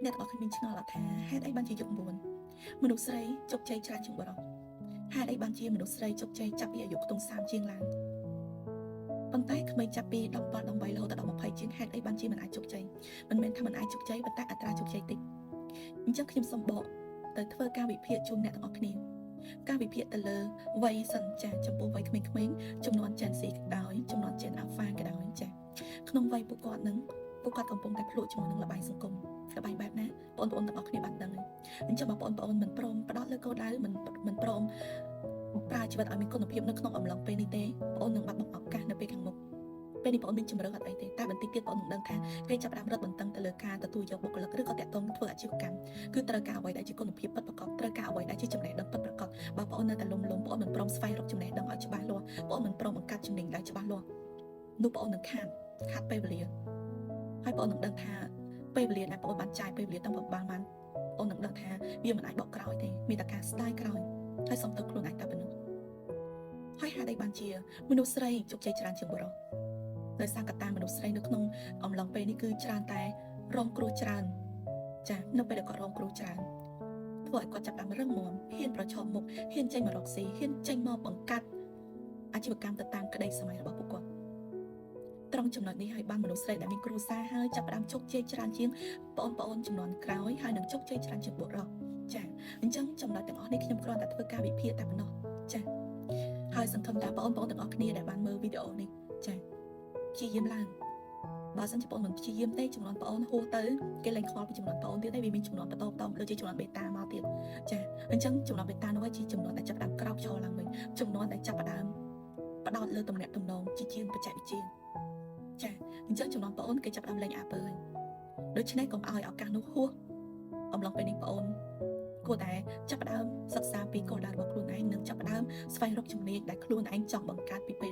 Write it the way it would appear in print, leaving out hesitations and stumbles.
អ្នកទាំងអស់គ្នាមានឆ្ងល់ថាហេតុអីបានជាយុគ9មនុស្សស្រីជោគជ័យច្រើនជាងបុរសហេតុអីបានជាមនុស្សស្រីជោគជ័យចាប់ពីអាយុខ្ទង់30ជាងឡើងប៉ុន្តែក្មេងចាប់ពី17 18រហូតដល់20ជាងហេតុអីបានជាមិនអាចជោគជ័យមិនមែនថាមិនអាចជោគជ័យប៉ុន្តែអត្រាជោគជ័យតិចអញ្ចឹងខ្ញុំសូមបកទៅធ្វើការវិភាគជូនអ្នកទាំងអស់គ្នាការវិភាគទៅលើវ័យសិនចាចំពោះវ័យក្មេងៗចំនួន Gen Z ក៏ដោយចំនួន Gen Alpha ក៏ដោយចាក្នុងវ័យពួកគាត់នឹងពួកគាត់កំពុងតែភ្លក់ជាមួយនឹងល្បែងសង្គមល្បែងបែបណាបងប្អូនទាំងអស់គ្នាបានដឹងហើយអញ្ចឹងបងប្អូនមិនព្រមផ្ដោតលើគោលដៅមិនព្រមប្រើជីវិតឲ្យមានគុណភាពនៅក្នុងអំឡុងពេលនេះទេបងប្អូននឹងបាត់បង់ឱកាសនៅពេលខាងមុខពេលនេះបងប្អូនមានជំរឿនអត់អីទេតែបន្តិចទៀតបងប្អូននឹងដឹងថាគេចាប់ផ្ដើមរត់បន្តឹងទៅលើការទទួលយកបុគ្គលិកឬក៏តាក់ទងធ្វើអាជីវកម្មគឺត្រូវការអ្វីដែលជាគុណភាពពិតប្រាកដត្រូវការអ្វីដែលជាចំណេះដឹងពិតប្រាកដបើបងប្អូននៅតែលំបងប្អូនមិនព្រមស្វែងរកចំណេះដឹងឲ្យច្បាស់លាស់បងប្អូនមិនព្រមបង្កើតចំណេញដែលច្បាស់លាស់នោះបងប្អូននឹងខាតពេលវេលាហើយបងប្អូននឹងដឹងថាពេលវេលាដែលបងប្អូនបានចាយពេលវេលាតាំងពីបានបងប្អូននឹងដឹងថាវាមិនអាចបកក្រោយទេមានតែការស្ដាយក្រោយហើយសុំទៅខ្លួនឯងតែប៉ុណ្ណឹងហើយហេតុអីបានជាមនុស្សស្រីជោគជ័យច្រើនជាងបុរសដោយសារកត្តាមនុស្សស្រីនៅក្នុងអំឡុងពេលនេះគឺច្រើនតែរងគ្រោះច្រើនចានៅពេលដែលគាត់រងគ្រោះច្រើនធ្វើឲ្យគាត់ចាប់ផ្ដើមរឹងមាំហ៊ានប្រឈមមុខហ៊ានចេញមករកស៊ីហ៊ានចេញមកបង្កើតអាជីវកម្មទៅតាមក្តីសម័យរបស់ពួកគាត់ត្រង់ចំណុចនេះហើយបានមនុស្សស្រីដែលមានគ្រួសារហើយចាប់ផ្ដើមជោគជ័យច្រើនជាងបងប្អូនចំនួនក្រោយហើយនឹងជោគជ័យច្រើនជាងបុរសចាអញ្ចឹងចំណុចទាំងអស់នេះខ្ញុំគ្រាន់តែធ្វើការវិភាគតែប៉ុណ្ណោះចាហើយសង្ឃឹមថាបងប្អូនទាំងអស់គ្នាដែលបានមើលវីដេអូនេះចាព្យាយាមឡើងបើសិនជាបងមិនព្យាយាមទេចំនួនបងអូនហួសទៅគេលែងខ្វល់ពីចំនួនបងអូនទៀតហើយវាមានចំនួនបន្តដូចជាចំនួនបេតាមកទៀតចាអញ្ចឹងចំនួនបេតានោះជាចំនួនដែលចាប់ផ្ដើមក្រោកឈរឡើងវិញចំនួនដែលចាប់ផ្ដើមបដោតលើតំណែងតំណងជាជាងបច្ចេកវិទ្យាចាអញ្ចឹងចំនួនបងអូនគេចាប់ផ្ដើមលេងអាពើហើយដូច្នេះកុំឲ្យឱកាសនោះហួសអំឡុងពេលនេះបងអូនគួរតែចាប់ផ្ដើមសិក្សាពីគោលដៅរបស់ខ្លួនឯងនិងចាប់ផ្ដើមស្វែងរកជំនាញដែលខ្លួនឯងចង់បង្កើតពីពេល